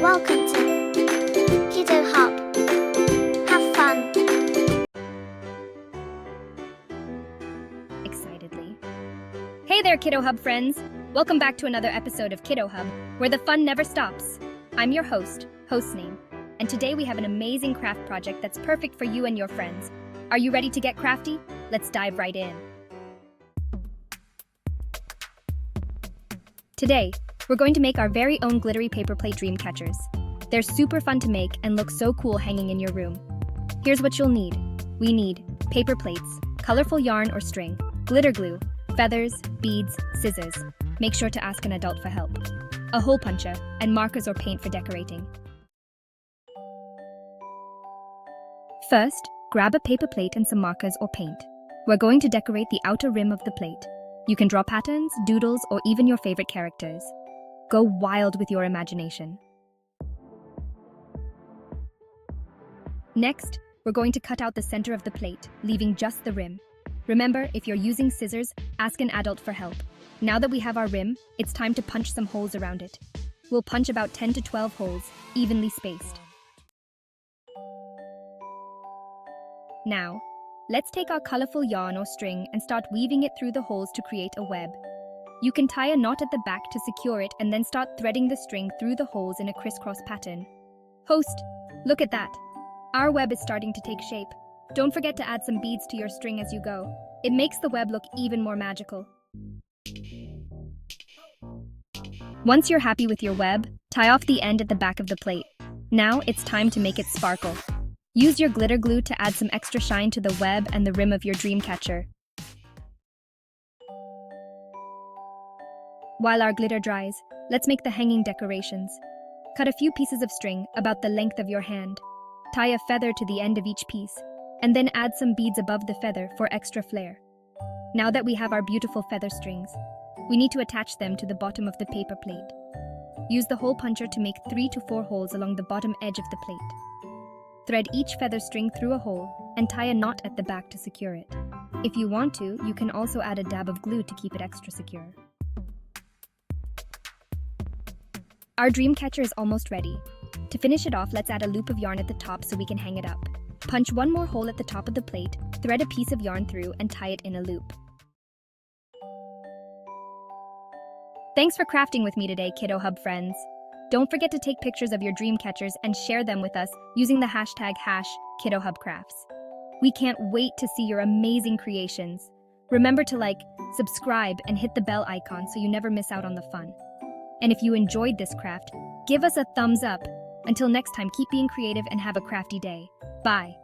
Welcome to Kiddo Hub. Have fun. Excitedly. Hey there, Kiddo Hub friends! Welcome back to another episode of Kiddo Hub, where the fun never stops. I'm your host name, and today we have an amazing craft project that's perfect for you and your friends. Are you ready to get crafty? Let's dive right in. Today, we're going to make our very own glittery paper plate dream catchers. They're super fun to make and look so cool hanging in your room. Here's what you'll need. We need paper plates, colorful yarn or string, glitter glue, feathers, beads, scissors. Make sure to ask an adult for help. A hole puncher, and markers or paint for decorating. First, grab a paper plate and some markers or paint. We're going to decorate the outer rim of the plate. You can draw patterns, doodles, or even your favorite characters. Go wild with your imagination. Next, we're going to cut out the center of the plate, leaving just the rim. Remember, if you're using scissors, ask an adult for help. Now that we have our rim, it's time to punch some holes around it. We'll punch about 10 to 12 holes, evenly spaced. Now, let's take our colorful yarn or string and start weaving it through the holes to create a web. You can tie a knot at the back to secure it and then start threading the string through the holes in a crisscross pattern. Host, look at that! Our web is starting to take shape. Don't forget to add some beads to your string as you go. It makes the web look even more magical. Once you're happy with your web, tie off the end at the back of the plate. Now it's time to make it sparkle. Use your glitter glue to add some extra shine to the web and the rim of your dream catcher. While our glitter dries, let's make the hanging decorations. Cut a few pieces of string about the length of your hand. Tie a feather to the end of each piece, and then add some beads above the feather for extra flair. Now that we have our beautiful feather strings, we need to attach them to the bottom of the paper plate. Use the hole puncher to make 3 to 4 holes along the bottom edge of the plate. Thread each feather string through a hole and tie a knot at the back to secure it. If you want to, you can also add a dab of glue to keep it extra secure. Our dream catcher is almost ready. To finish it off, let's add a loop of yarn at the top so we can hang it up. Punch one more hole at the top of the plate, thread a piece of yarn through, and tie it in a loop. Thanks for crafting with me today, Kiddo Hub friends. Don't forget to take pictures of your dream catchers and share them with us using the hashtag #KiddoHubCrafts. We can't wait to see your amazing creations. Remember to like, subscribe, and hit the bell icon so you never miss out on the fun. And if you enjoyed this craft, give us a thumbs up. Until next time, keep being creative and have a crafty day. Bye.